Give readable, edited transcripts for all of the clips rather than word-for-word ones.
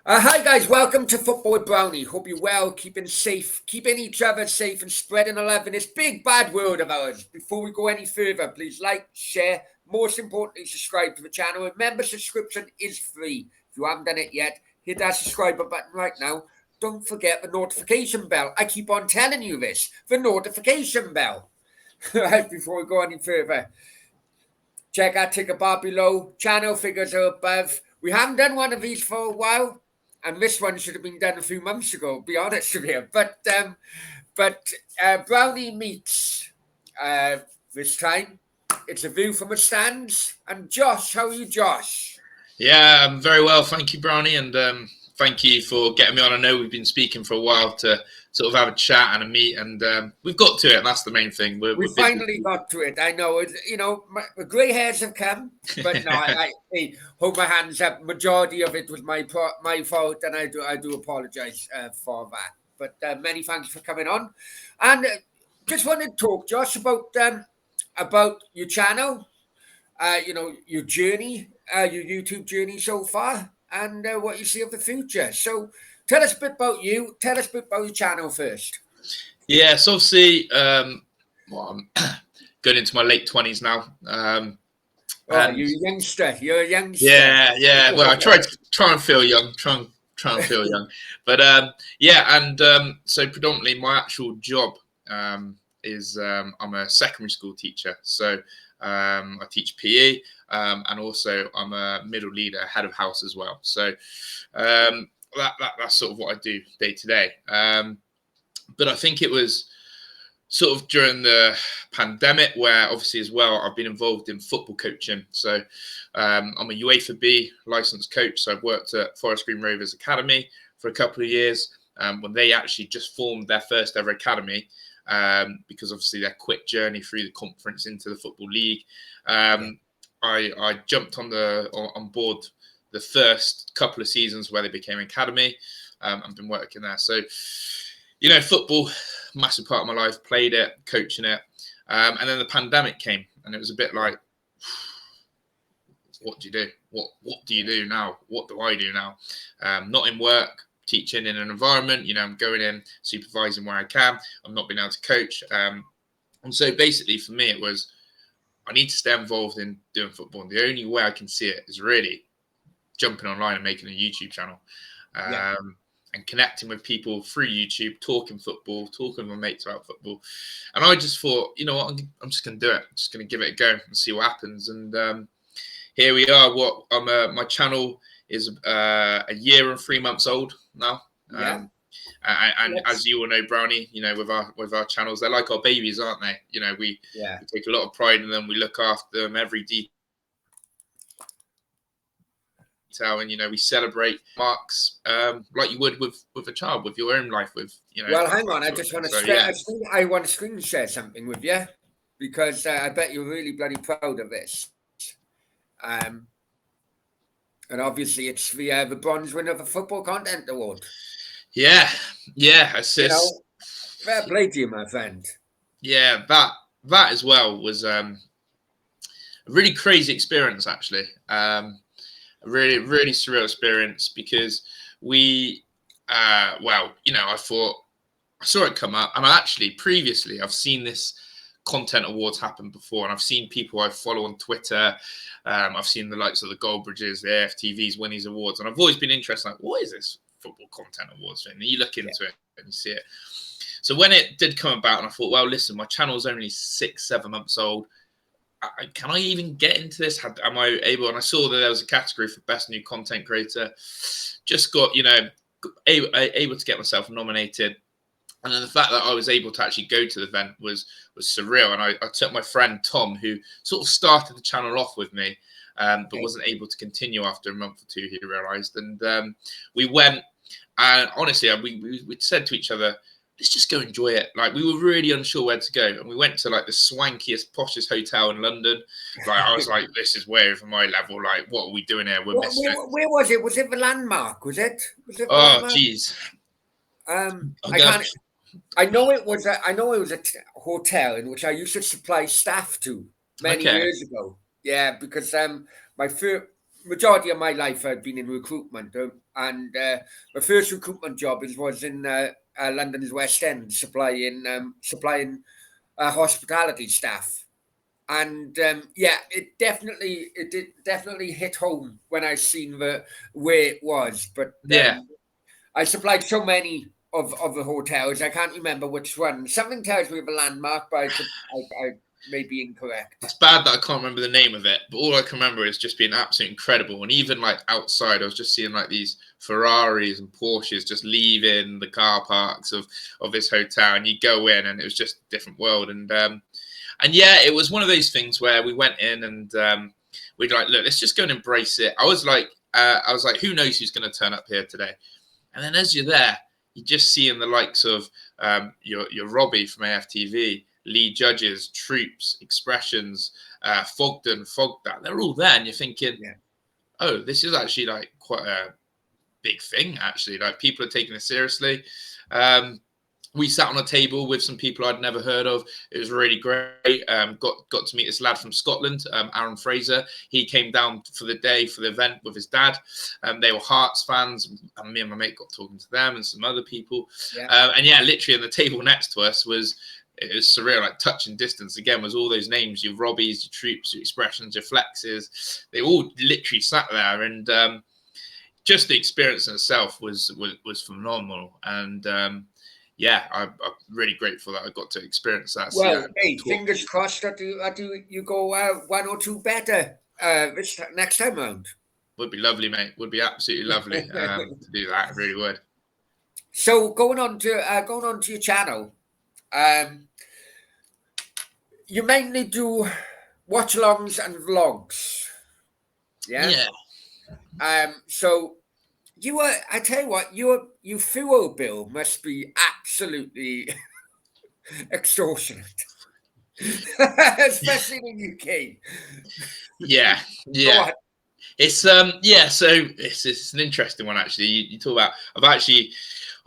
Hi guys, welcome to Football with Brownie. Hope you're well, keeping safe, keeping each other safe, and spreading the love in this big bad world of ours. Before we go any further, please like, share, most importantly, subscribe to the channel. Remember, subscription is free. If you haven't done it yet, hit that subscribe button right now. Don't forget the notification bell. I keep on telling you this, the notification bell. Right before we go any further, check our ticker bar below. Channel figures are above. We haven't done one of these for a while, and this one should have been done a few months ago. Be honest with you, but Brownie meets this time. It's a view from the stands. And Josh, how are you, Josh? Yeah, I'm very well. Thank you, Brownie. And thank you for getting me on. I know we've been speaking for a while to sort of have a chat and a meet, and we've got to it. And that's the main thing. We finally got to it. I know, the grey hairs have come, but no, I hold my hands up. Majority of it was my fault, and I do apologise for that. But many thanks for coming on, and just wanted to talk, Josh, about your channel, your journey, your YouTube journey so far, and what you see of the future. So, tell us a bit about you. Tell us a bit about your channel first. Yeah, so obviously, I'm going into my late 20s now. You're a youngster. You're a youngster. Yeah. Well, I try and feel young. Try and feel young. But so predominantly my actual job is I'm a secondary school teacher. So I teach PE, and also I'm a middle leader, head of house as well. So that's sort of what I do day to day. But I think it was sort of during the pandemic where obviously as well I've been involved in football coaching. So I'm a UEFA B licensed coach. So I've worked at Forest Green Rovers Academy for a couple of years when they actually just formed their first ever academy, because obviously their quick journey through the conference into the Football League. I jumped on board the first couple of seasons where they became academy. I've been working there. So, football, massive part of my life, played it, coaching it. And then the pandemic came, and it was a bit like, what do you do? What do you do now? What do I do now? Not in work, teaching in an environment, I'm going in, supervising where I can. I'm not being able to coach. And so basically for me, it was, I need to stay involved in doing football. And the only way I can see it is really jumping online and making a YouTube channel. And connecting with people through YouTube, talking football, talking with my mates about football. And I just thought, you know what, I'm just going to do it. I'm just going to give it a go and see what happens. And here we are. My channel is a year and 3 months old now. And as you all know, Brownie, with our channels, they're like our babies, aren't they? We take a lot of pride in them. We look after them every detail. And we celebrate marks like you would with a child, with your own life. Well, hang on, I just want to I want to screen share something with you, because I bet you're really bloody proud of this. And obviously it's the bronze winner of the Football Content Award. Yeah, assist. Fair play to you, my friend. Yeah, that as well was a really crazy experience, actually. Really, really surreal experience, because I thought, I saw it come up, and previously I've seen this content awards happen before, and I've seen people I follow on Twitter. I've seen the likes of the Goldbridges, the AFTVs win these awards, and I've always been interested, like, what is this Football Content Awards thing? And you look into it and you see it. So when it did come about, and I thought, well, listen, my channel's only 6-7 months old. Can I even get into this? Am I able? And I saw that there was a category for best new content creator. Just got, able to get myself nominated. And then the fact that I was able to actually go to the event was surreal. And I took my friend Tom, who sort of started the channel off with me, but wasn't able to continue after a month or two, he realised. And we went, and honestly, we said to each other, let's just go enjoy it. Like, we were really unsure where to go. And we went to, like, the swankiest, poshest hotel in London. Like, I was like, this is way over my level. Like, what are we doing here? We're missing it. Where was it? Was it the Landmark? Was it? Oh, jeez. I know it was a hotel in which I used to supply staff to many years ago. Yeah, because majority of my life I've been in recruitment, and my first recruitment job was in London's West End, supplying hospitality staff. And yeah, it definitely hit home when I seen the where it was. But Yeah. I supplied so many of the hotels, I can't remember which one. Something tells me of a landmark, but I may be incorrect. It's bad that I can't remember the name of it, but all I can remember is just being absolutely incredible. And even like outside, I was just seeing like these Ferraris and Porsches just leaving the car parks of this hotel, and you go in, and it was just a different world. And yeah, it was one of those things where we went in and we'd like, look, let's just go and embrace it. I was like, who knows who's going to turn up here today? And then as you're there, you're just seeing the likes of your Robbie from AFTV, Lee Judges, Troops, Expressions, Fogden, Fogdat. They're all there, and you're thinking, Yeah. oh, this is actually like quite a big thing. Actually, like people are taking it seriously. We sat on a table with some people I'd never heard of. It was really great. Got to meet this lad from Scotland, Aaron Fraser. He came down for the day for the event with his dad. They were Hearts fans, and me and my mate got talking to them and some other people. Yeah. And yeah, literally, on the table next to us it was surreal, like touching distance again, was all those names, your Robbies, your Troops, your Expressions, your Flexes. They all literally sat there, and just the experience in itself was phenomenal. And yeah, I'm really grateful that I got to experience that. Well, hey, fingers crossed that you go one or two better this next time round. Would be lovely, mate. Would be absolutely lovely to do that. It really would. So going on to your channel, you mainly do watch-alongs and vlogs, yeah. So I tell you what, your fuel bill must be absolutely extortionate, especially in the UK. Yeah. It's yeah, so it's an interesting one actually. You talk about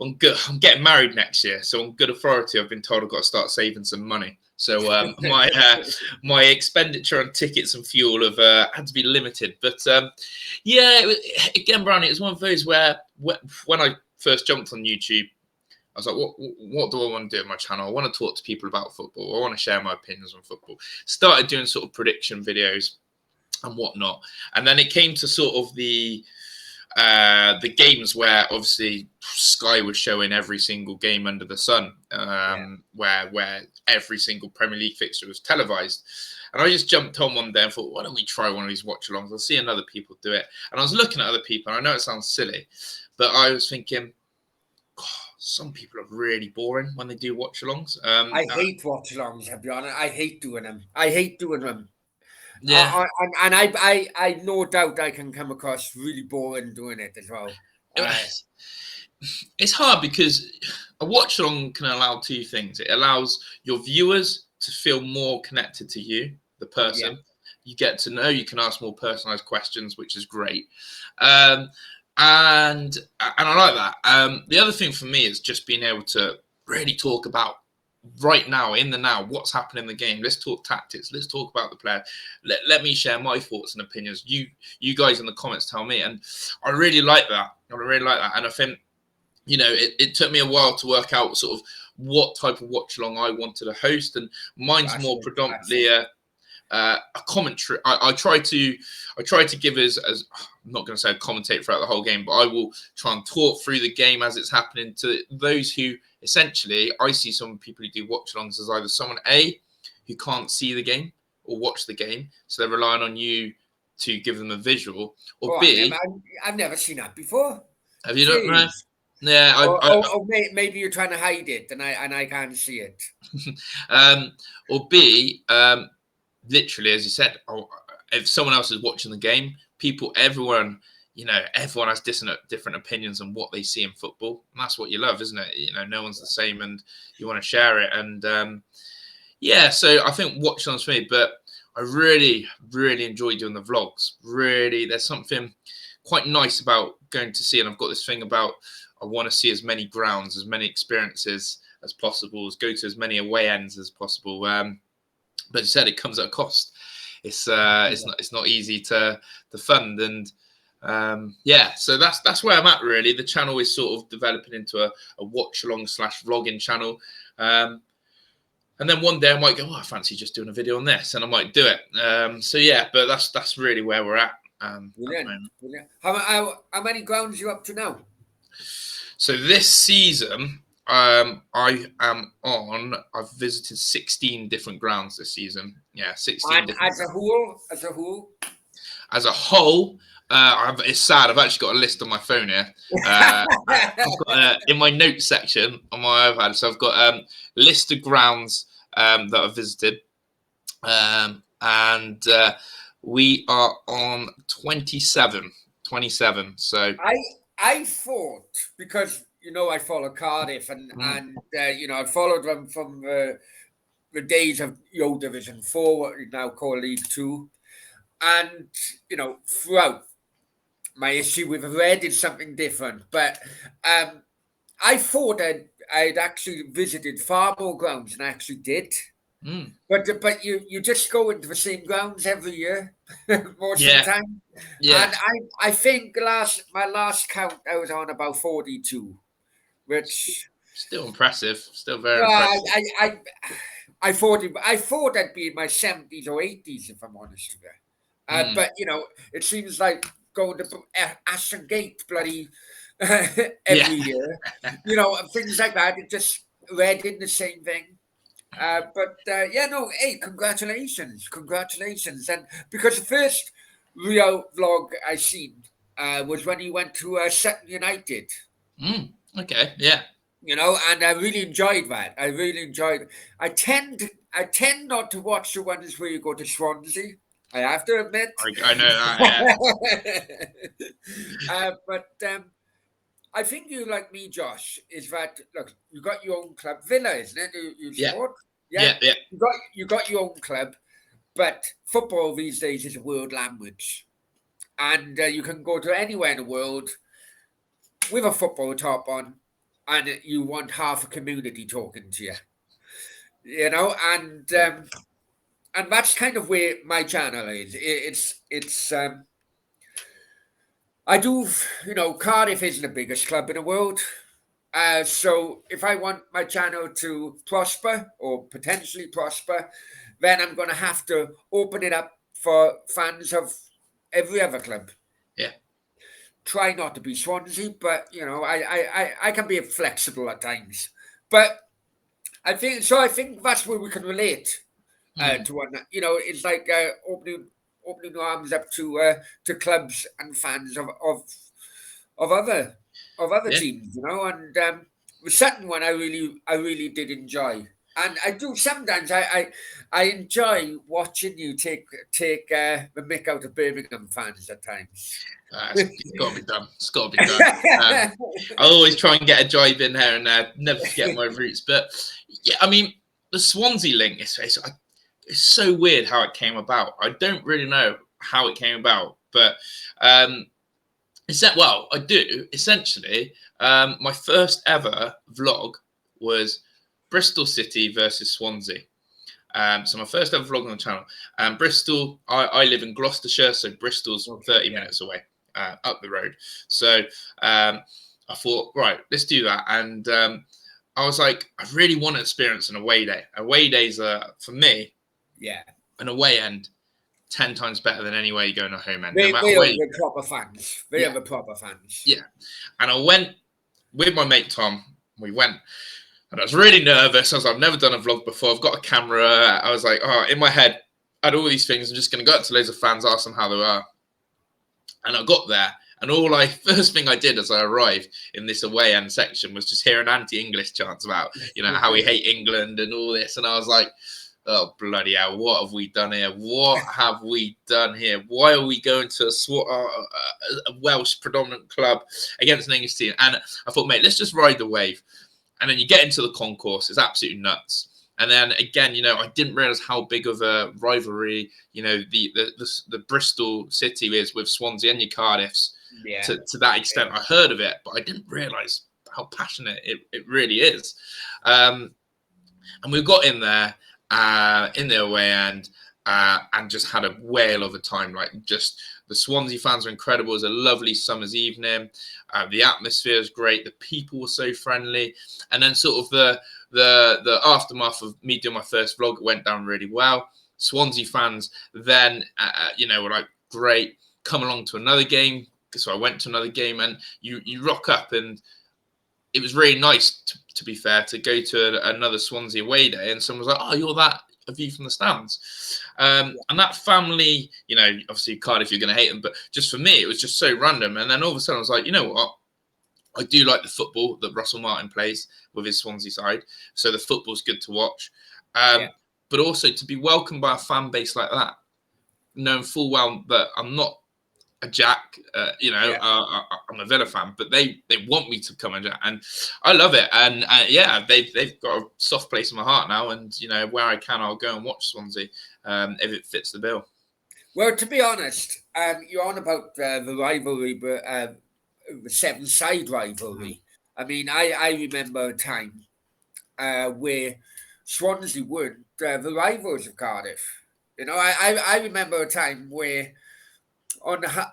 I'm getting married next year, so on good authority I've been told I've got to start saving some money. So my expenditure on tickets and fuel have had to be limited. But yeah, again, Brownie, it was one of those where when I first jumped on YouTube, I was like, what do I want to do with my channel? I want to talk to people about football. I want to share my opinions on football. Started doing sort of prediction videos and whatnot. And then it came to sort of the games where obviously Sky was showing every single game under the sun, where every single Premier League fixture was televised. And I just jumped on one day and thought, why don't we try one of these watch-alongs? I'll see other people do it. And I was looking at other people, and I know it sounds silly, but I was thinking, some people are really boring when they do watch-alongs. I hate watch-alongs, to be honest. I hate doing them. Yeah. I no doubt I can come across really boring doing it as well. It's hard because a watch-along can allow two things. It allows your viewers to feel more connected to you, the person. Yeah. You get to know, you can ask more personalized questions, which is great. And I like that. The other thing for me is just being able to really talk about right now, in the now, what's happening in the game. Let's talk tactics. Let's talk about the player. Let me share my thoughts and opinions. You guys in the comments tell me. And I really like that. And I think, you know, it took me a while to work out sort of what type of watch along I wanted to host. And mine's more predominantly a commentary. I try to give as I'm not going to say commentate throughout the whole game, but I will try and talk through the game as it's happening to those who essentially, I see some people who do watch-alongs as either someone who can't see the game or watch the game, so they're relying on you to give them a visual, or B, I've never seen that before. Have you not? Right? Yeah, or maybe you're trying to hide it, and I can't see it. Or B, literally, as you said, if someone else is watching the game, everyone has different opinions on what they see in football. And that's what you love, isn't it? You know, no one's the same, and you want to share it. And so I think watch-alongs for me, but I really, really enjoy doing the vlogs. Really, there's something quite nice about going to see, and I've got this thing about I want to see as many grounds, as many experiences as possible, go to as many away ends as possible. But as you said, it comes at a cost. it's not easy to fund. And so that's where I'm at really. The channel is sort of developing into a watch along / vlogging channel. And then one day I might go, I fancy just doing a video on this, and I might do it. But that's really where we're at. Brilliant. How many grounds are you up to now? So this season, I've visited 16 different grounds this season. Yeah, 16 and different. As a whole, it's sad. I've actually got a list on my phone here. I've got in my notes section on my iPad. So I've got a list of grounds that I've visited, and we are on 27. So I thought, because I follow Cardiff and I followed them from the days of the old Division 4, what we now call League 2, and throughout my issue with Red is something different, but I thought I'd actually visited far more grounds than I actually did. But you just go into the same grounds every year most of the time. Yeah. And I think my last count I was on about 42, which still impressive, still very impressive. I thought I'd be in my 70s or 80s if I'm honest with you. But it seems like going to Ashton Gate bloody every year, and things like that. It just read in the same thing. Hey, congratulations. And because the first real vlog I seen was when you went to Sutton United. Okay, yeah. And I really enjoyed that. I tend not to watch the ones where you go to Swansea. I have to admit. I know that, yeah. But I think you, like me, Josh, is that, look, you got your own club, Villa, isn't it? You support? Yeah. You got your own club, but football these days is a world language. And you can go to anywhere in the world with a football top on, and you want half a community talking to you. And that's kind of where my channel is. It's I do, Cardiff isn't the biggest club in the world. So if I want my channel to prosper or potentially prosper, then I'm going to have to open it up for fans of every other club. Yeah. Try not to be Swansea, but, I can be flexible at times. But I think that's where we can relate to one. It's like opening your arms up to clubs and fans of other teams, and the Sutton one I really did enjoy, and I do sometimes I enjoy watching you take the mick out of Birmingham fans at times. It's got to be done. I always try and get a jibe in here and there, never forget my roots. But yeah, I mean, the Swansea link it's so weird how it came about. I don't really know how it came about, but I do. Essentially, my first ever vlog was Bristol City versus Swansea. So my first ever vlog on the channel. Bristol, I live in Gloucestershire, so Bristol's 30 minutes away up the road. So I thought, right, let's do that. And I was like, I really want to experience an away day. Away days are, for me, an away end 10 times better than any way you go in a home end. They are the proper fans. They are the proper fans. Yeah. And I went with my mate Tom. We went, and I was really nervous. I was like, I've never done a vlog before. I've got a camera. I was like, in my head, I had all these things. I'm just going to go up to loads of fans, ask them how they are. And I got there. And first thing I did as I arrived in this away end section was just hear an anti-English chants about, how we hate England and all this. And I was like, oh, bloody hell, what have we done here? What have we done here? Why are we going to a Welsh predominant club against an English team? And I thought, mate, let's just ride the wave. And then you get into the concourse. It's absolutely nuts. And then again, I didn't realize how big of a rivalry, the Bristol City is with Swansea and your Cardiffs to that extent. I heard of it, but I didn't realize how passionate it really is. And we got in there in the away end, and just had a whale of a time. Like, just the Swansea fans were incredible. It was a lovely summer's evening. The atmosphere was great. The people were so friendly. And then sort of the aftermath of me doing my first vlog went down really well. Swansea fans then, were like, great, come along to another game. So I went to another game, and you rock up, and it was really nice, to be fair, to go to another Swansea away day, and someone was like, "Oh, you're that a view from the stands," and that family, obviously Cardiff, you're going to hate them, but just for me, it was just so random. And then all of a sudden, I was like, you know what? I do like the football that Russell Martin plays with his Swansea side, so the football's good to watch. But also to be welcomed by a fan base like that, knowing full well that I'm not a Jack, I'm a Villa fan, but they want me to come and I love it. And they've got a soft place in my heart now. And where I can, I'll go and watch Swansea if it fits the bill. Well, to be honest, you're on about the rivalry, but the seven-side rivalry. I mean, I remember a time where Swansea were the rivals of Cardiff. I remember a time where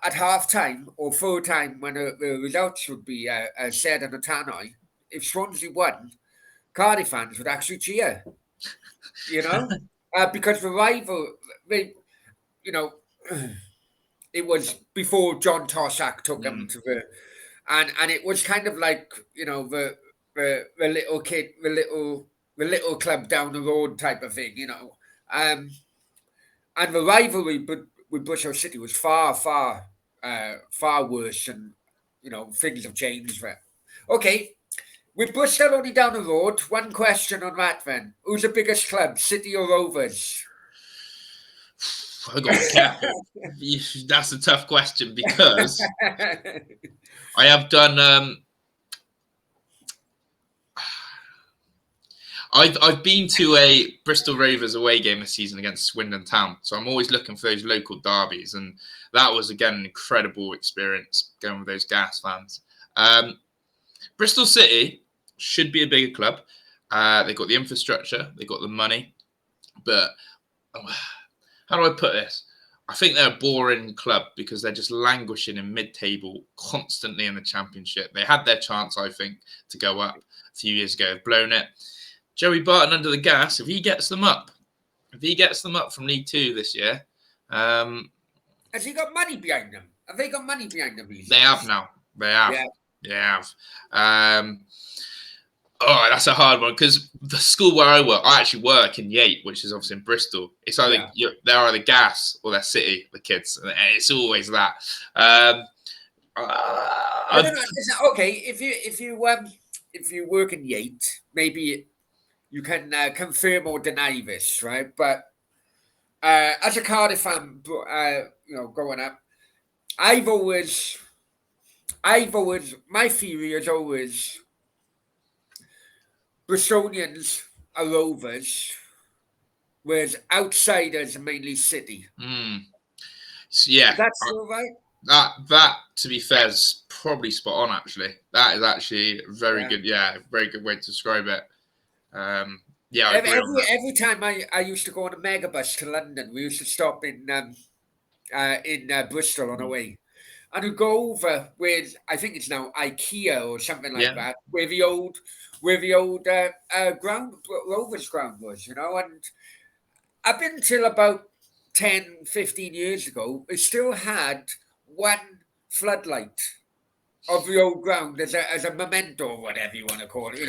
at half time or full time, when the results would be said on the tannoy, if Swansea won, Cardiff fans would actually cheer. Because the rival, it was before John Toshack took him to and it was kind of like the little kid, the little club down the road type of thing, and the rivalry, but with Bristol City was far worse, and things have changed there. Okay, with Bristol only down the road, one question on that then: who's the biggest club, City or Rovers? I got to be careful. That's a tough question, because I have done. I've been to a Bristol Rovers away game this season against Swindon Town, so I'm always looking for those local derbies, and that was again an incredible experience going with those Gas fans. Bristol City should be a bigger club. They've got the infrastructure, they've got the money, but how do I put this? I think they're a boring club because they're just languishing in mid-table constantly in the Championship. They had their chance, I think, to go up a few years ago. Have blown it. Joey Barton under the gas, if he gets them up from League Two this year. Has he got money behind them? Have they got money behind them? They have now. They have. Yeah. They have. That's a hard one, because the school where I actually work in Yate, which is obviously in Bristol. It's either they're either Gas or they're City, the kids. And it's always that. I don't know. Okay, if you work in Yate, maybe you can confirm or deny this, right? But as a Cardiff fan, growing up, I've always my theory is always Bristolians are Rovers, whereas outsiders are mainly City. So, yeah, that's all right. That, to be fair, is probably spot on. Actually, that is actually very good. Yeah, very good way to describe it. Every time I used to go on a megabus to London, we used to stop in Bristol on the way, and we'd go over with, I think it's now IKEA or something like that, where the old ground Rovers ground was, and up until about 10, 15 years ago, it still had one floodlight of the old ground as a memento, or whatever you want to call it,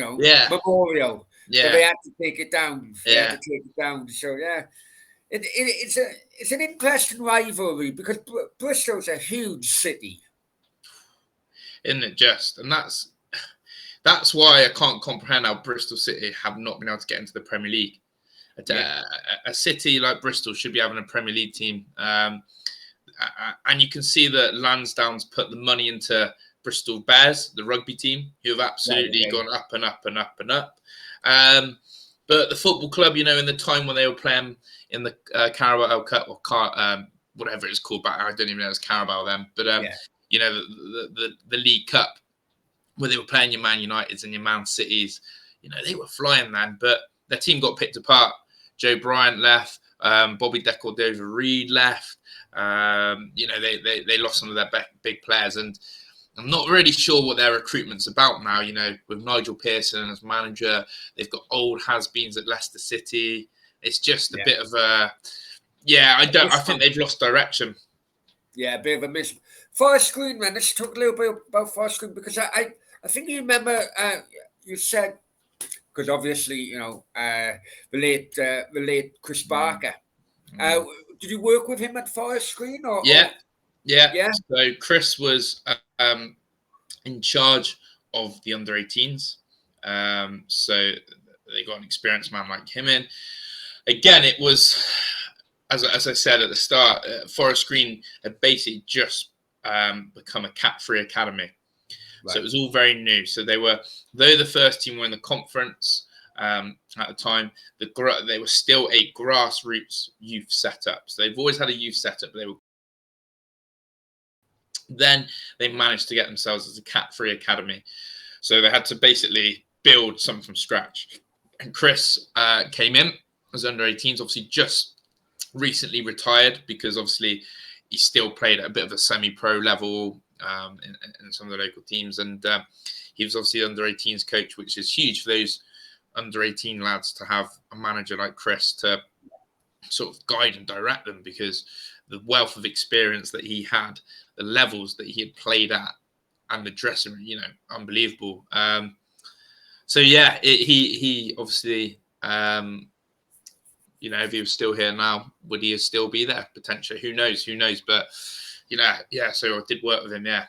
memorial. Yeah. But they had to take it down. So it's an interesting rivalry, because Bristol's a huge city, isn't it? Just, and that's why I can't comprehend how Bristol City have not been able to get into the Premier League. A city like Bristol should be having a Premier League team, and you can see that Lansdowne's put the money into Bristol Bears, the rugby team, who have absolutely gone up and up and up and up. But the football club, in the time when they were playing in the Carabao Cup or whatever it's called back, I don't even know it was Carabao then. But the League Cup, where they were playing your Man Uniteds and your Man Cities, they were flying then. But their team got picked apart. Joe Bryant left. Bobby De Cordova-Reid left. They lost some of their big players, and I'm not really sure what their recruitment's about now. With Nigel Pearson as manager, they've got old has-beens at Leicester City. It's just a bit of a, I think they've lost direction. Yeah, a bit of a miss. Forest Green, man. Let's talk a little bit about Forest Green, because I think you remember you said, because obviously the late Chris Barker. Did you work with him at Forest Green or? Yeah. Yeah. So Chris was in charge of the under-18s. So they got an experienced man like him in. Again, it was, as I said at the start, Forest Green had basically just become a cat-free academy. Right. So it was all very new. So though the first team were in the conference at the time, they were still a grassroots youth setup. So they've always had a youth setup. Then they managed to get themselves as a cat-free academy. So they had to basically build something from scratch. And Chris came in as under-18s, obviously just recently retired, because obviously he still played at a bit of a semi-pro level in some of the local teams. And he was obviously under-18s coach, which is huge for those under-18 lads to have a manager like Chris to sort of guide and direct them, because the wealth of experience that he had, the levels that he had played at, and the dressing room, unbelievable. He obviously, if he was still here now, would he still be there potentially? Who knows? But, so I did work with him, yeah.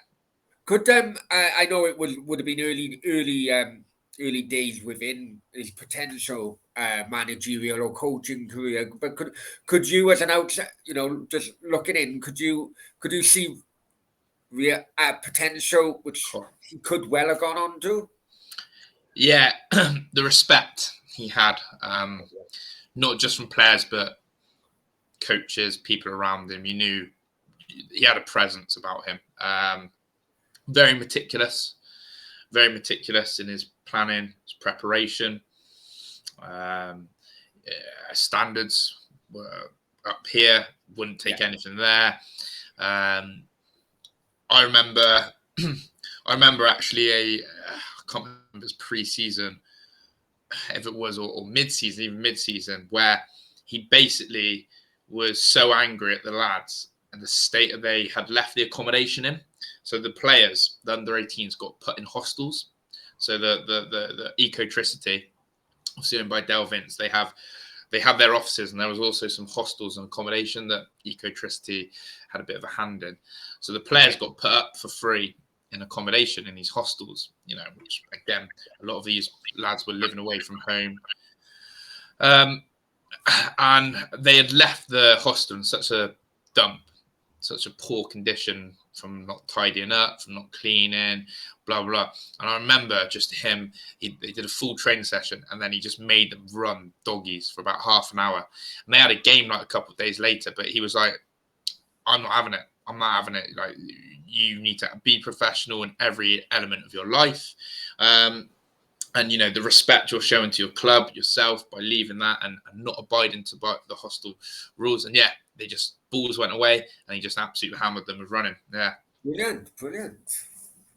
Could I know it would have been early days within his potential managerial or coaching career, but could you, as an outsider, just looking in, could you see real potential which he could well have gone on to? Yeah, the respect he had, not just from players but coaches, people around him. You knew he had a presence about him. Very meticulous in his planning, his preparation. Standards were up here, wouldn't take anything there. I remember actually I can't remember if it was pre-season, if it was, or mid-season, even mid-season, where he basically was so angry at the lads and the state that they had left the accommodation in. So the players, the under-18s, got put in hostels. So the Ecotricity, obviously owned by Del Vince, they have their offices, and there was also some hostels and accommodation that Ecotricity had a bit of a hand in. So the players got put up for free in accommodation in these hostels, which again, a lot of these lads were living away from home. And they had left the hostel in such a dump, such a poor condition, from not tidying up, from not cleaning, blah, blah. And I remember just him, they did a full training session, and then he just made them run doggies for about half an hour. And they had a game like a couple of days later, but he was like, I'm not having it. Like, you need to be professional in every element of your life. And, the respect you're showing to your club, yourself, by leaving that and not abiding to the hostel rules. And balls went away, and he just absolutely hammered them with running. Yeah. Brilliant.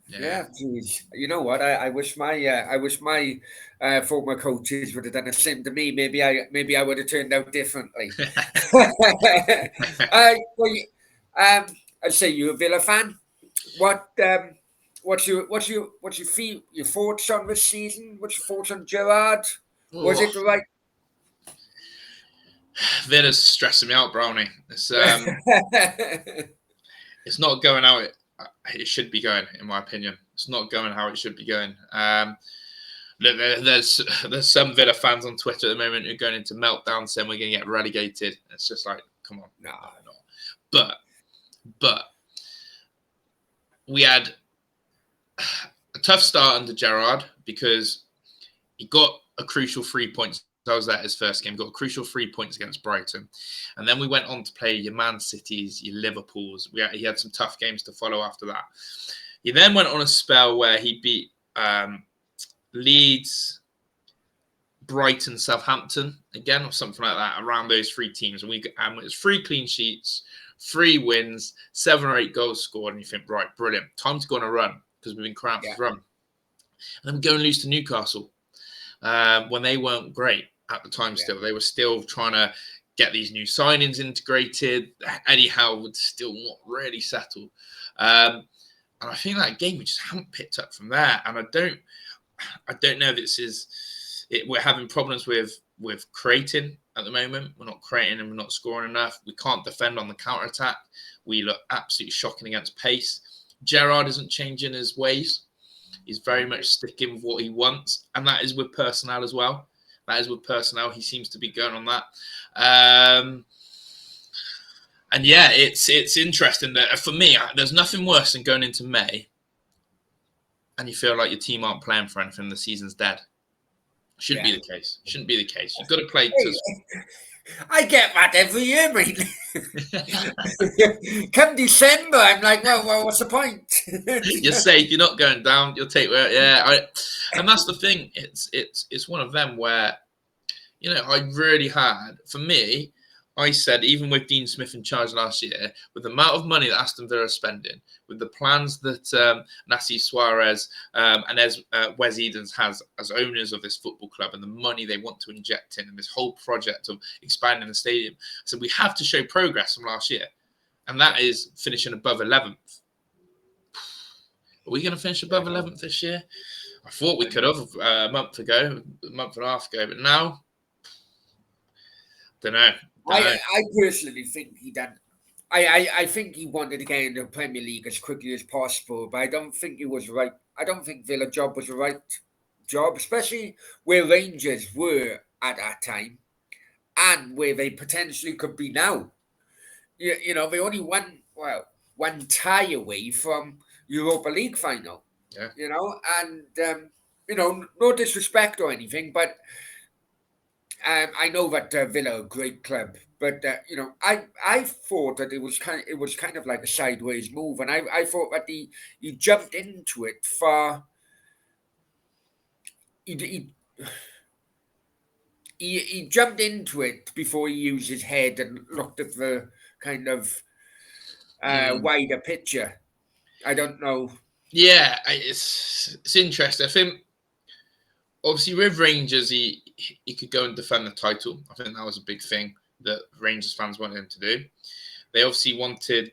Yeah, geez. You know what? I wish my former coaches would have done the same to me. Maybe I would have turned out differently. I'd say you're a Villa fan. What's your thoughts on this season? What's your thoughts on Gerrard? Was it the right? Villa's stressing me out, Brownie. It's it's not going how it should be going, in my opinion. It's not going how it should be going. There's some Villa fans on Twitter at the moment who are going into meltdown saying we're going to get relegated. It's just like, come on, no. But we had a tough start under Gerrard, because he got a crucial 3 points. I was at his first game, got a crucial 3 points against Brighton. And then we went on to play your Man Cities, your Liverpools. He had some tough games to follow after that. He then went on a spell where he beat Leeds, Brighton, Southampton again, or something like that, around those 3 teams, and it's 3 clean sheets, 3 wins, 7 or 8 goals scored, and you think, right, brilliant, time to go on a run because we've been cramped for run, and then we go and lose to Newcastle when they weren't great at the time. Still, they were still trying to get these new signings integrated. Eddie Howe would still not really settle, and I think that game we just haven't picked up from there. And I don't know if this is. We're having problems with creating at the moment. We're not creating and we're not scoring enough. We can't defend on the counter attack. We look absolutely shocking against pace. Gerrard isn't changing his ways. He's very much sticking with what he wants, and that is with personnel as well. He seems to be going on that. And yeah, it's interesting that for me, there's nothing worse than going into May and you feel like your team aren't playing for anything. The season's dead. Shouldn't be the case. You've got to play. I get that every year, mate. Come December, I'm like, well, what's the point? You're safe. You're not going down. You'll take where. And that's the thing. It's one of them where, I really had, for me, I said, even with Dean Smith in charge last year, with the amount of money that Aston Villa are spending, with the plans that Nassi Suarez and Wes Edens has as owners of this football club, and the money they want to inject in, and this whole project of expanding the stadium, so we have to show progress from last year, and that is finishing above 11th. Are we going to finish above 11th this year? I thought we could have a month and a half ago, but now, don't know. I personally think he done. I think he wanted to get in the Premier League as quickly as possible, but I don't think it was right. I don't think Villa job was the right job, especially where Rangers were at that time and where they potentially could be now. They only one tie away from Europa League final. Yeah. And no disrespect or anything, but I know that Villa are a great club, but I thought that it was kind of like a sideways move, and I thought that he jumped into it for he jumped into it before he used his head and looked at the kind of wider picture. I don't know. Yeah, it's interesting. I think obviously with Rangers, he could go and defend the title. I think that was a big thing that Rangers fans wanted him to do. They obviously wanted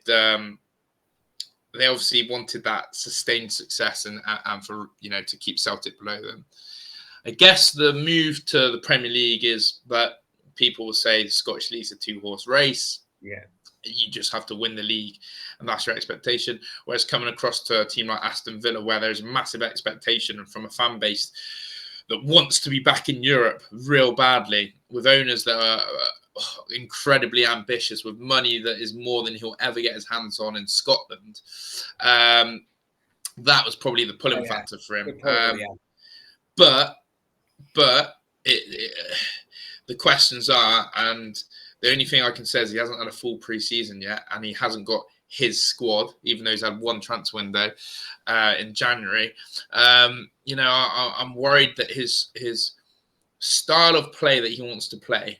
that sustained success and for to keep Celtic below them. I guess the move to the Premier League is that people will say the Scottish League's a 2-horse race. Yeah. You just have to win the league, and that's your expectation. Whereas coming across to a team like Aston Villa, where there's a massive expectation from a fan base that wants to be back in Europe real badly, with owners that are incredibly ambitious, with money that is more than he'll ever get his hands on in Scotland. That was probably the pulling factor for him. But the questions are, and the only thing I can say is he hasn't had a full pre-season yet, and he hasn't got his squad, even though he's had one transfer window in January. I'm worried that his style of play that he wants to play,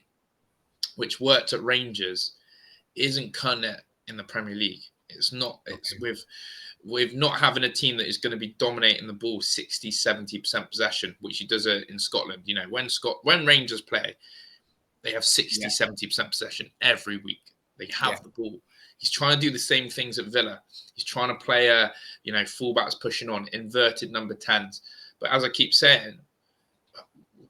which worked at Rangers, isn't cutting it in the Premier League. It's not. It's with not having a team that is going to be dominating the ball 60-70% possession, which he does in Scotland. When Rangers play, they have 60-70% possession every week. They have the ball. He's trying to do the same things at Villa. He's trying to play fullbacks pushing on, inverted number 10s. But as I keep saying,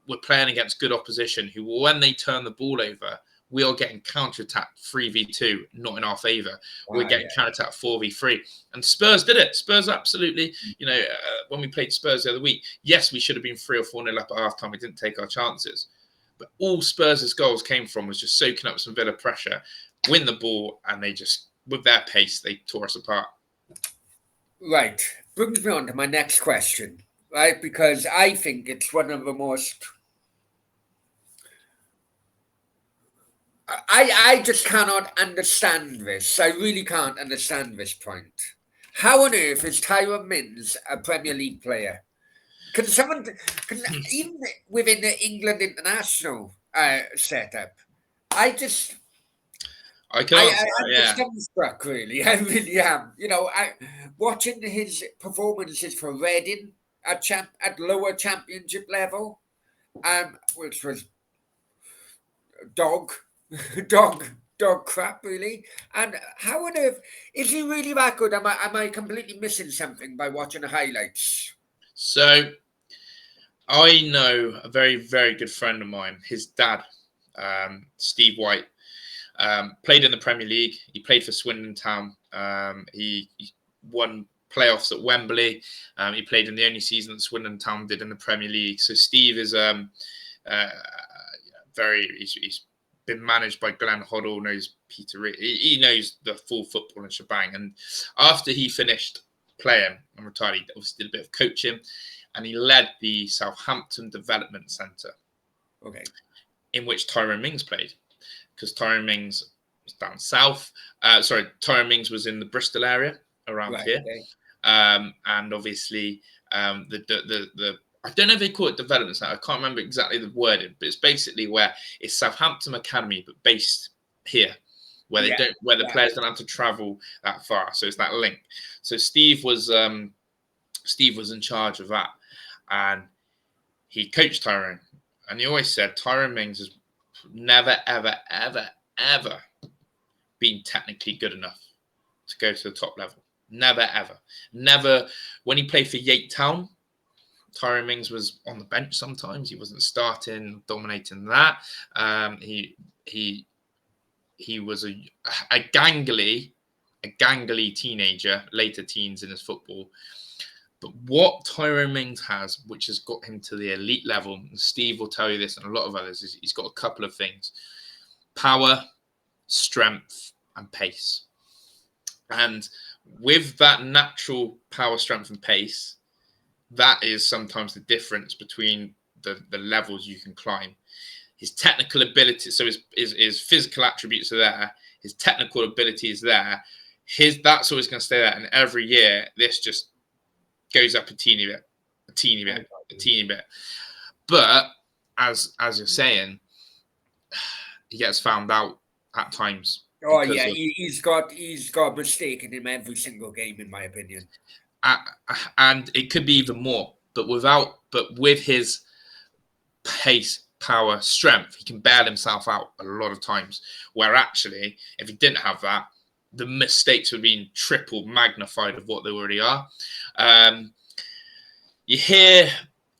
we're playing against good opposition who, when they turn the ball over, we are getting counter-attacked 3v2, not in our favour. We're getting counter-attacked 4v3. And Spurs did it. Spurs absolutely, when we played Spurs the other week, yes, we should have been 3 or 4-0 up at half-time. We didn't take our chances. But all Spurs' goals came from was just soaking up some Villa pressure, win the ball, and they just, with their pace, they tore us apart. Right. Brings me on to my next question, right? Because I think it's one of the most... I just cannot understand this. I really can't understand this point. How on earth is Tyrone Mings a Premier League player? Can someone, can, even within the England international setup, I just, I can answer that. I'm just Yeah. dumbstruck, really. I really am. Watching his performances for Reading at lower championship level, which was dog, dog, dog crap, really. And how on earth is he really that good? Am I completely missing something by watching the highlights? So I know a very, very good friend of mine. His dad, Steve White, played in the Premier League. He played for Swindon Town. He won playoffs at Wembley. He played in the only season that Swindon Town did in the Premier League. So Steve is uh, he's been managed by Glenn Hoddle, knows Peter Reid. He knows the full football and shebang. And after he finished playing and retired, he obviously did a bit of coaching, and he led the Southampton Development Centre, Okay. in which Tyrone Mings played, because Tyrone Mings was down south. Tyrone Mings was in the Bristol area around here, Okay. and obviously the I don't know if they call it development centre. I can't remember exactly the wording, but it's basically where it's Southampton Academy, but based here, where the players don't have to travel that far. So it's that link. So Steve was in charge of that, and he coached Tyrone, and he always said Tyrone Mings has never, ever, ever, ever been technically good enough to go to the top level. Never, ever. Never. When he played for Yate Town, Tyrone Mings was on the bench sometimes. He wasn't starting, dominating that. He was a gangly teenager, later teens in his football. But what Tyrone Mings has, which has got him to the elite level, and Steve will tell you this and a lot of others, is he's got a couple of things: power, strength, and pace. And with that natural power, strength, and pace, that is sometimes the difference between the levels you can climb. His technical ability, so his physical attributes are there. His technical ability is there. That's always going to stay there. And every year, this just goes up a teeny bit. But as you're saying, he gets found out at times. Oh yeah, he's got a mistake in him every single game, in my opinion. And it could be even more. But with his pace, power, strength, he can bail himself out a lot of times. Where actually, if he didn't have that, the mistakes would be triple magnified of what they already are. You hear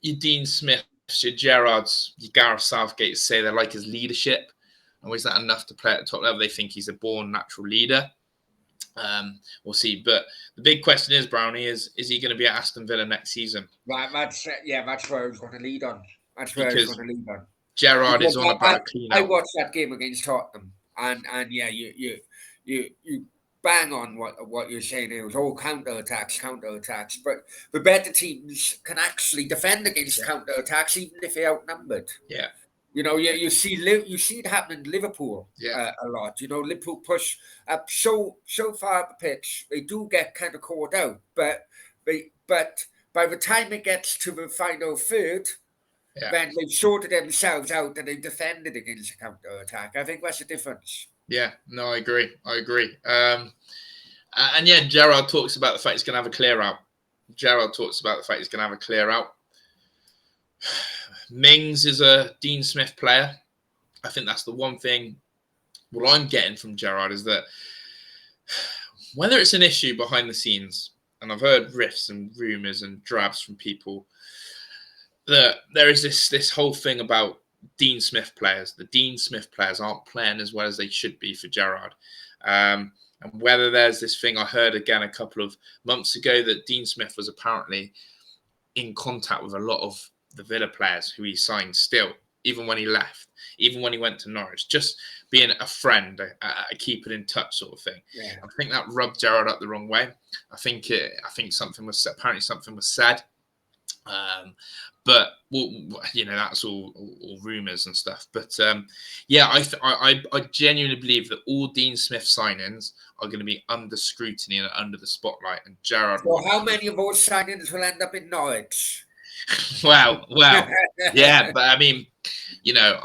your Dean Smiths, your Gerrards, your Gareth Southgate say they like his leadership. And is that enough to play at the top level? They think he's a born natural leader. We'll see. But the big question is, Brownie, is he going to be at Aston Villa next season? Right, that's where I was going to lead on. Gerrard is on about a clean out. I watched that game against Tottenham, and yeah, you bang on what you're saying. It was all counter attacks, but the better teams can actually defend against counter attacks, even if they're outnumbered. Yeah. You see it happen in Liverpool a lot. Liverpool push up so far up the pitch, they do get kind of caught out, but by the time it gets to the final third, then they've sorted themselves out and they've defended against a counter attack. I think that's the difference. Yeah, no, I agree. And yeah, Gerrard talks about the fact he's going to have a clear out. Mings is a Dean Smith player. I think that's the one thing. What I'm getting from Gerrard is that whether it's an issue behind the scenes, and I've heard riffs and rumours and drabs from people, that there is this whole thing about Dean Smith players. The Dean Smith players aren't playing as well as they should be for Gerrard. And whether there's this thing I heard again a couple of months ago that Dean Smith was apparently in contact with a lot of the Villa players who he signed still, even when he left, even when he went to Norwich, just being a friend, a keep it in touch sort of thing. Yeah. I think that rubbed Gerrard up the wrong way. I think something was said. But that's all rumours and stuff. But I genuinely believe that all Dean Smith signings are going to be under scrutiny and under the spotlight. And Gerrard. So how many of those signings will end up in Norwich? Well, yeah, but I mean, you know,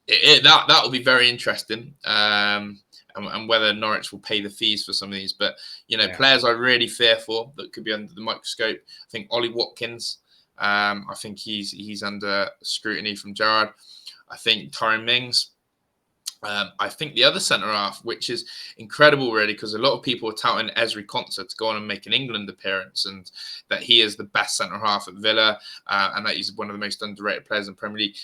that will be very interesting. And whether Norwich will pay the fees for some of these, but you know, players I really fear for that could be under the microscope. I think Ollie Watkins. I think he's under scrutiny from Gerrard. I think Tyrone Mings. I think the other centre half, which is incredible, really, because a lot of people are touting Ezri Konsa to go on and make an England appearance, and that he is the best centre half at Villa, and that he's one of the most underrated players in the Premier League.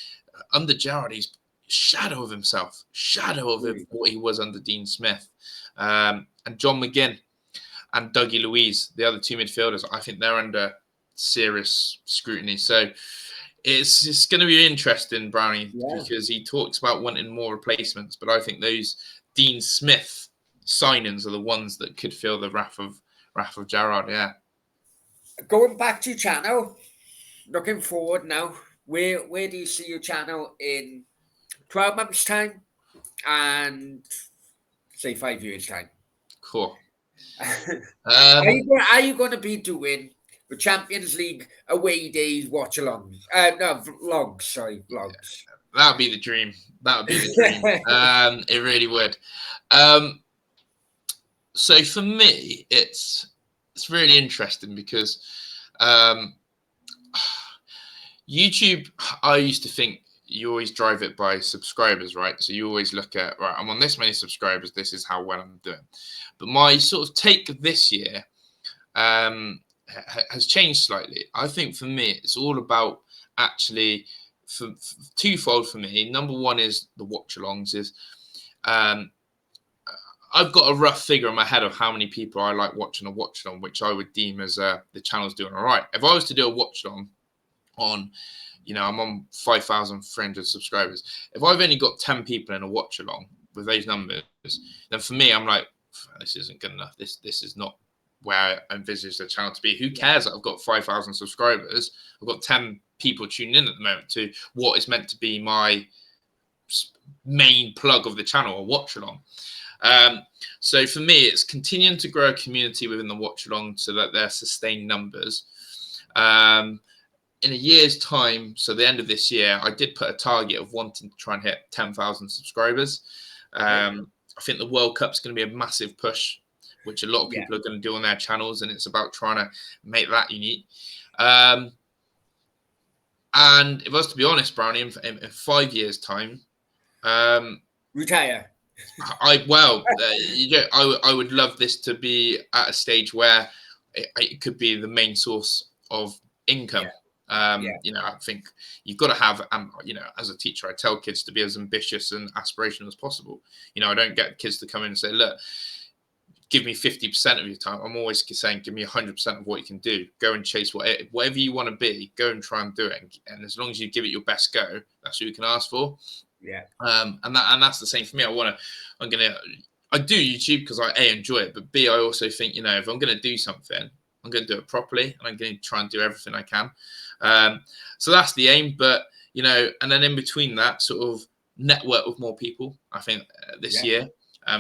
Under Gerrard, he's shadow of himself, shadow of what he was under Dean Smith, and John McGinn and Dougie Luiz, the other two midfielders. I think they're under serious scrutiny. So it's going to be interesting, Brownie, because he talks about wanting more replacements, but I think those Dean Smith signings are the ones that could feel the wrath of Gerrard. Yeah. Going back to your channel, looking forward now. Where do you see your channel in 12 months' time and say 5 years' time? Cool. Are you going to be doing the Champions League away days watch-alongs? No, vlogs. Sorry, vlogs. That would be the dream. That would be the dream. It really would. So for me, it's really interesting because YouTube, I used to think you always drive it by subscribers, right? So you always look at, right, I'm on this many subscribers, this is how well I'm doing. But my sort of take this year has changed slightly. I think for me, it's all about actually for twofold for me. Number one is the watch-alongs is I've got a rough figure in my head of how many people I like watching a watch-along, which I would deem as the channel's doing all right. If I was to do a watch-along on, you know, I'm on 5,300 subscribers. If I've only got 10 people in a watch-along with those numbers, then for me, I'm like, this isn't good enough. This is not where I envisage the channel to be. Who cares that I've got 5,000 subscribers? I've got 10 people tuning in at the moment to what is meant to be my main plug of the channel, or watch-along. So for me, it's continuing to grow a community within the watch-along so that they're sustained numbers. In a year's time, so the end of this year, I did put a target of wanting to try and hit 10,000 subscribers. I think the World Cup's going to be a massive push, which a lot of people are going to do on their channels, and it's about trying to make that unique. And if I was to be honest, Brownie, in 5 years' time, retire. I would love this to be at a stage where it could be the main source of income. You know, I think you've got to have, you know, as a teacher, I tell kids to be as ambitious and aspirational as possible. You know, I don't get kids to come in and say, look, give me 50% of your time. I'm always saying, give me 100% of what you can do. Go and chase whatever you want to be. Go and try and do it. And as long as you give it your best go, that's what you can ask for. Yeah. And that's the same for me. I do YouTube because I enjoy it, but B, I also think, you know, if I'm going to do something, I'm going to do it properly, and I'm going to try and do everything I can. So that's the aim. But, you know, and then in between that, sort of network with more people. I think this year,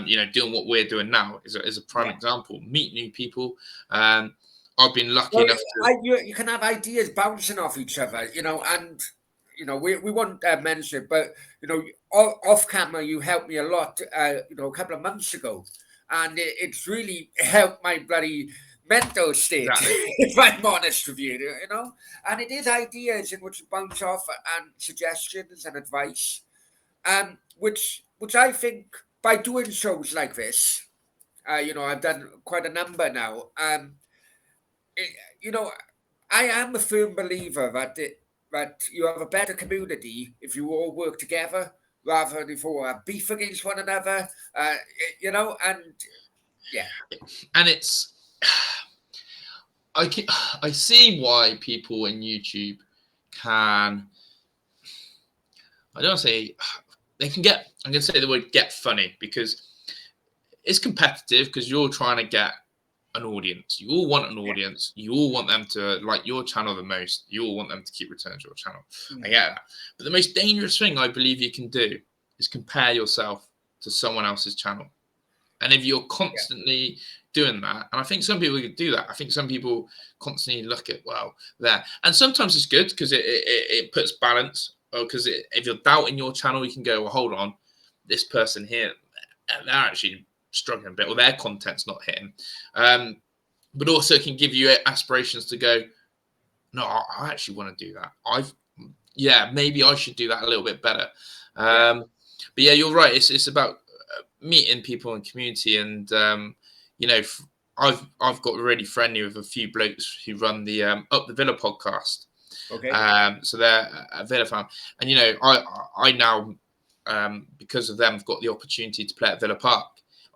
you know, doing what we're doing now is a prime example. Meet new people. I've been lucky enough to. You can have ideas bouncing off each other, you know, and you know we won't mention it, but you know, off camera you helped me a lot, you know, a couple of months ago, and it's really helped my bloody mental state. Exactly. If I'm honest with you, you know, and it is ideas in which bounce off and suggestions and advice, which I think by doing shows like this, you know, I've done quite a number now. You know, I am a firm believer that you have a better community if you all work together rather than if you all have beef against one another. You know, and and it's I see why people in YouTube can. I don't say they can get. I'm going to say the word "get funny" because it's competitive because you're trying to get an audience. You all want an audience. You all want them to like your channel the most. You all want them to keep returning to your channel. I get that. But the most dangerous thing I believe you can do is compare yourself to someone else's channel. And if you're constantly doing that. And I think some people could do that. I think some people constantly look at, well, there. And sometimes it's good because it puts balance. Because if you're doubting your channel, you can go, well, hold on, this person here, they're actually struggling a bit, or their content's not hitting. But also it can give you aspirations to go, no, I actually want to do that. Maybe I should do that a little bit better. But yeah, you're right. It's about meeting people in community, and I've got really friendly with a few blokes who run the Up the Villa podcast. Okay. So they're a Villa fan, and I now because of them have got the opportunity to play at Villa Park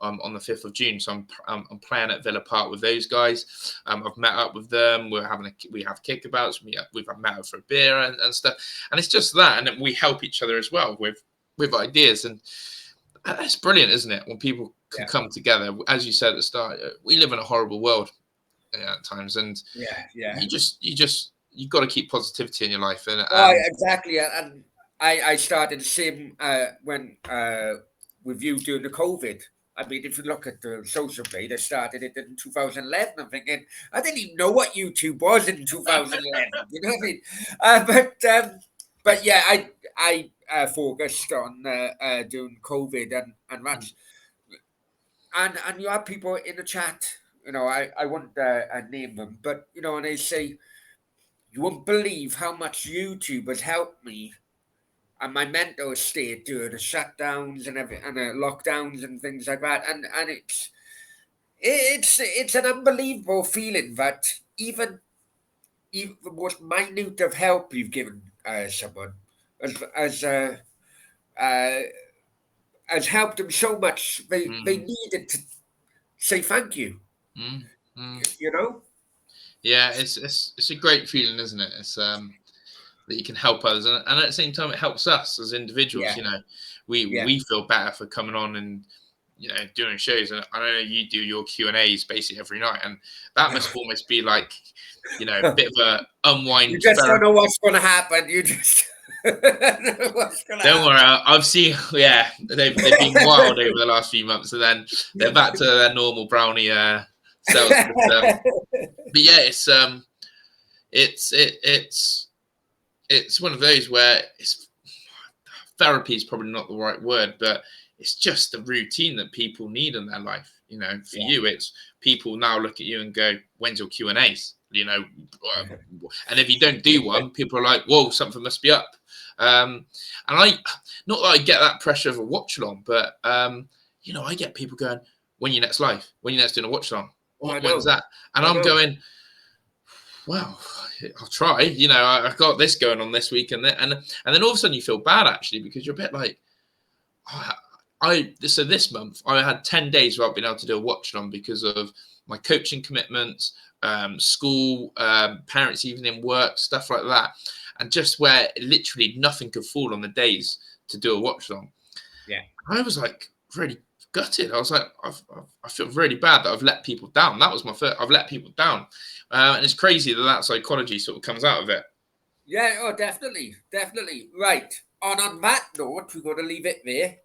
on the 5th of June. So I'm playing at Villa Park with those guys. I've met up with them. We have kickabouts. We've met up for a beer and stuff. And it's just that, and we help each other as well with ideas. And that's brilliant, isn't it? When people can come together. As you said at the start, we live in a horrible world at times, and you've got to keep positivity in your life. And exactly. And I started the same when with you during the COVID. I mean, if you look at the social media, I started it in 2011. I'm thinking, I didn't even know what YouTube was in 2011. You know what I mean? But yeah, I focused on doing COVID and that's and you have people in the chat. I won't name them, but and they say, you won't believe how much YouTube has helped me and my mental state during the shutdowns and lockdowns and things like that. And it's an unbelievable feeling that even the most minute of help you've given someone has helped them so much. They needed to say thank you. Yeah, it's a great feeling, isn't it? It's that you can help others, and at the same time, it helps us as individuals. We feel better for coming on and doing shows. And I know you do your Q&As basically every night, and that must almost be like a bit of a unwind. You just don't know what's going to happen. You just don't worry. I've seen. Yeah, they've been wild over the last few months, and then they're back to their normal Brownie selves. But yeah, it's one of those where therapy is probably not the right word, but it's just the routine that people need in their life. For you, it's people now look at you and go, "When's your Q&As?" And if you don't do one, people are like, "Whoa, something must be up." And not that I get that pressure of a watch along, but I get people going, "When you next live? When you next doing a watch along? When's that?" And I'm going, well, I'll try. I've got this going on this week, and then all of a sudden you feel bad actually, because you're a bit like, so this month I had 10 days without being able to do a watch along because of my coaching commitments, school, parents' evening, work, stuff like that, and just where literally nothing could fall on the days to do a watch along. Yeah, I was like really gutted. I was like, I feel really bad that I've let people down. That was my first. I've let people down. And it's crazy that psychology sort of comes out of it. Yeah, definitely. Right. On that note, we're going to leave it there.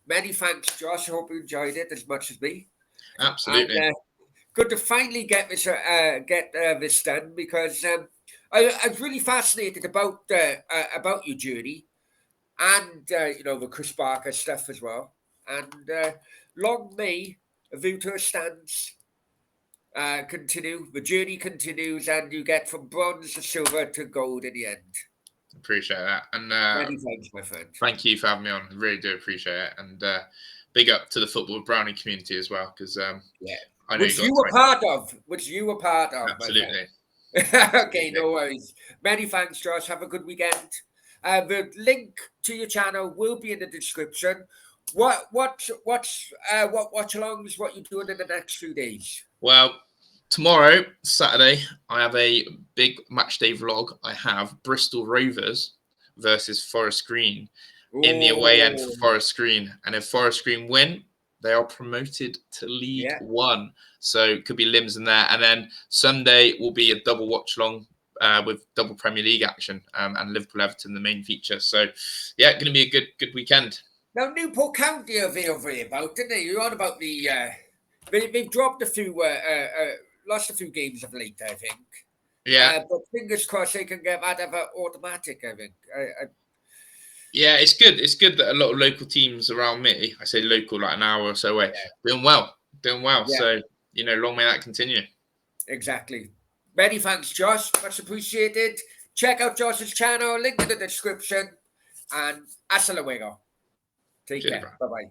Many thanks, Josh. I hope you enjoyed it as much as me. Absolutely. And, good to finally get this done, because I was really fascinated about your journey and the Chris Barker stuff as well. And long may Avuto stands continue. The journey continues, and you get from bronze to silver to gold in the end. Appreciate that, and many thanks, my friend. Thank you for having me on. I really do appreciate it, and big up to the football Brownie community as well, because I know which you were part of. Absolutely. Okay, no worries. Many thanks, Josh. Have a good weekend. The link to your channel will be in the description. What watch-alongs? What you doing in the next few days? Well, tomorrow, Saturday, I have a big match day vlog. I have Bristol Rovers versus Forest Green in the away end for Forest Green. And if Forest Green win, they are promoted to League One. So it could be limbs in there. And then Sunday will be a double watch along with double Premier League action and Liverpool Everton, the main feature. So yeah, going to be a good weekend. Now, Newport County are over here about, didn't they? You're on about the They've dropped a few, lost a few games of late, I think. Yeah. But fingers crossed they can get that of automatic, I think. Yeah, it's good. It's good that a lot of local teams around me, I say local, like an hour or so away, doing well. Yeah. So, long may that continue. Exactly. Many thanks, Josh. Much appreciated. Check out Josh's channel, link in the description. And hasta luego. Take care. Bye-bye.